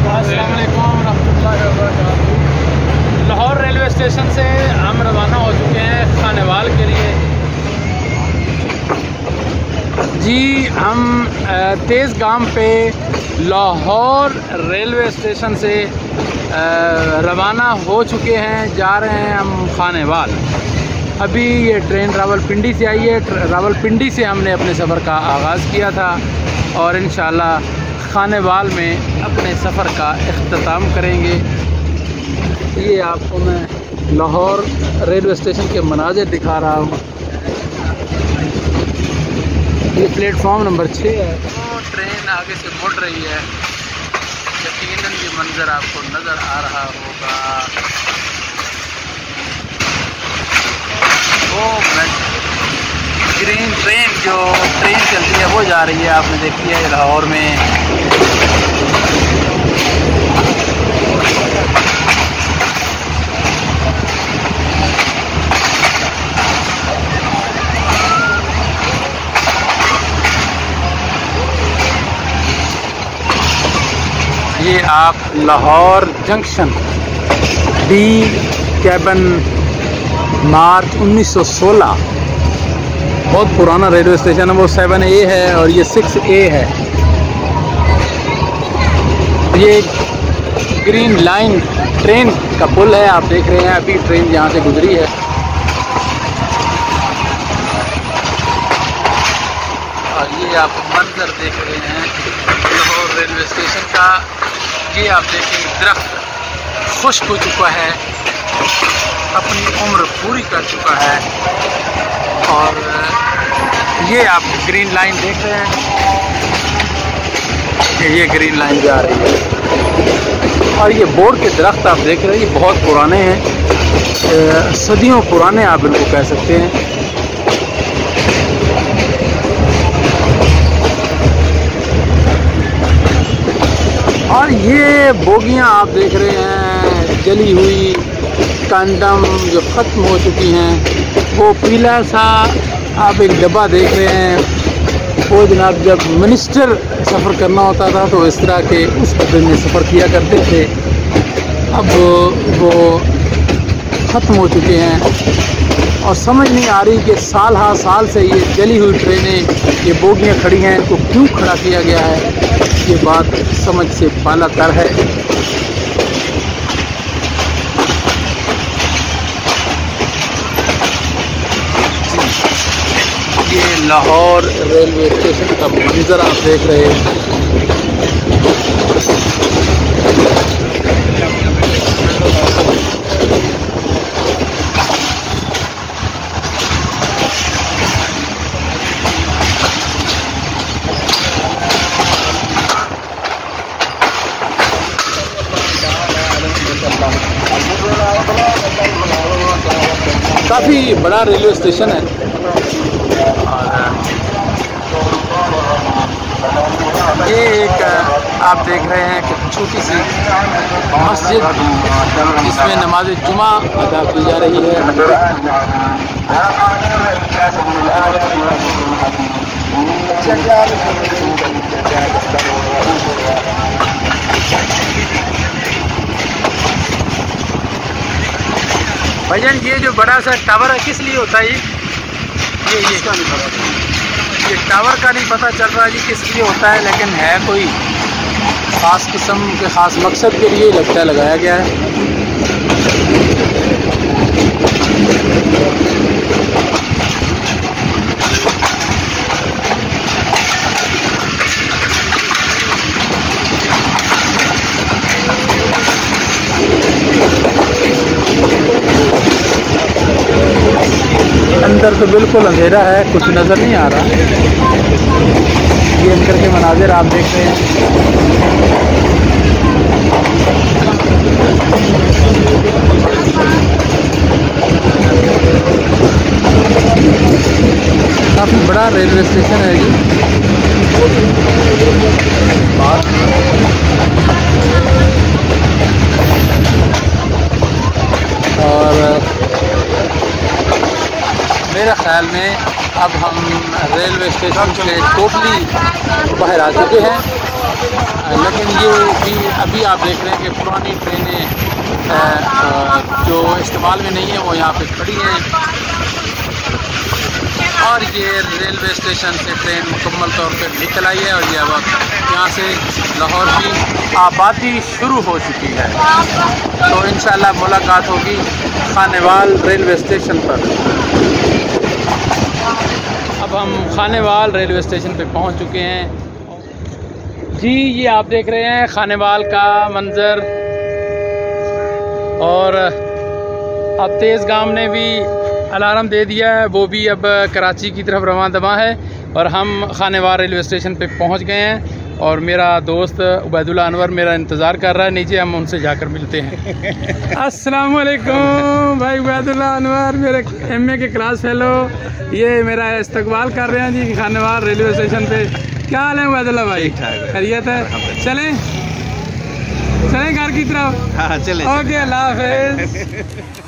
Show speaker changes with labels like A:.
A: अस्सलाम वालेकुम रहमतुल्लाहि व बरकातुहू। लाहौर रेलवे स्टेशन से हम रवाना हो चुके हैं खानेवाल के लिए। जी हम तेज़गाम पे लाहौर रेलवे स्टेशन से रवाना हो चुके हैं, जा रहे हैं हम खानेवाल। अभी ये ट्रेन रावलपिंडी से आई है। रावलपिंडी से हमने अपने सफ़र का आगाज़ किया था और इंशाअल्लाह खानेवाल में अपने सफ़र का इख्तिताम करेंगे। ये आपको मैं लाहौर रेलवे स्टेशन के मनाज़िर दिखा रहा हूँ। ये प्लेटफॉर्म नंबर 6 है। तो ट्रेन आगे से मुड़ रही है, यकीनन ये मंज़र आपको नज़र आ रहा होगा। वो ग्रीन ट्रेन जो ट्रेन चलती है वो जा रही है, आपने देखी है लाहौर में। ये आप लाहौर जंक्शन डी कैबन मार्च 1916, बहुत पुराना रेलवे स्टेशन है। वो 7A है और ये 6A है। ये ग्रीन लाइन ट्रेन का पुल है, आप देख रहे हैं। अभी ट्रेन यहाँ से गुजरी है और ये आप मंजर देख रहे हैं लाहौर रेलवे स्टेशन का। ये आप देखेंगे दरख्त खुश्क हो चुका है, अपनी उम्र पूरी कर चुका है। और ये आप ग्रीन लाइन देख रहे हैं कि ये ग्रीन लाइन जा रही है। और ये बोर्ड के दरख्त आप देख रहे हैं, ये बहुत पुराने हैं, सदियों पुराने आप इनको कह सकते हैं। और ये बोगियां आप देख रहे हैं जली हुई, कंडम जो ख़त्म हो चुकी हैं। वो पीला सा आप एक डब्बा देख रहे हैं, वो जनाब जब मिनिस्टर सफ़र करना होता था तो इस तरह के उस डब्बे में सफ़र किया करते थे। अब वो ख़त्म हो चुके हैं और समझ नहीं आ रही कि साल हाँ साल से ये जली हुई ट्रेनें, ये बोगियां खड़ी हैं, इनको क्यों खड़ा किया गया है, ये बात समझ से बालातर है। ये लाहौर रेलवे स्टेशन का मंजर आप देख रहे हैं। काफ़ी बड़ा रेलवे स्टेशन है। ये एक आप देख रहे हैं कि छोटी सी मस्जिद जिसमें नमाज जुमा अदा की जा रही है। भाईजान ये जो बड़ा सा टावर है किस लिए होता है? ये टावर का नहीं पता चल रहा जी किस लिए होता है, लेकिन है कोई ख़ास किस्म के ख़ास मकसद के लिए लगता है लगाया गया है। अंदर तो बिल्कुल अंधेरा है, कुछ नज़र नहीं आ रहा। ये अंदर के मनाजिर आप देख रहे हैं। काफ़ी बड़ा रेलवे स्टेशन है ये। और मेरे ख्याल में अब हम रेलवे स्टेशन से टोटली बाहर आ चुके हैं। लेकिन ये भी अभी आप देख रहे हैं कि पुरानी ट्रेनें जो इस्तेमाल में नहीं है वो यहाँ पे खड़ी हैं। और ये रेलवे स्टेशन से ट्रेन मुकम्मल तौर पे निकल आई है और ये वक्त यहाँ से लाहौर की आबादी शुरू हो चुकी है। तो इंशाल्लाह मुलाकात होगी खानेवाल रेलवे स्टेशन पर। अब हम खानेवाल रेलवे स्टेशन पे पहुँच चुके हैं जी। ये आप देख रहे हैं खानेवाल का मंज़र। और अब तेज़गाम ने भी अलार्म दे दिया है, वो भी अब कराची की तरफ रवां दवा है और हम खानेवाल रेलवे स्टेशन पे पहुंच गए हैं। और मेरा दोस्त उबैदुल्ला अनवर मेरा इंतज़ार कर रहा है नीचे, हम उनसे जाकर मिलते हैं। अस्सलाम वालेकुम भाई उबैदुल्ला अनवर, मेरे MA के क्लास फेलो, ये मेरा इस्तकबाल कर रहे हैं जी खानेवाल रेलवे स्टेशन पे। क्या हाल है उबैदुल्ला भाई? खैरियत है? चलें घर की तरफ? हाँ चलें। ओके, अल्लाह हाफ़िज़।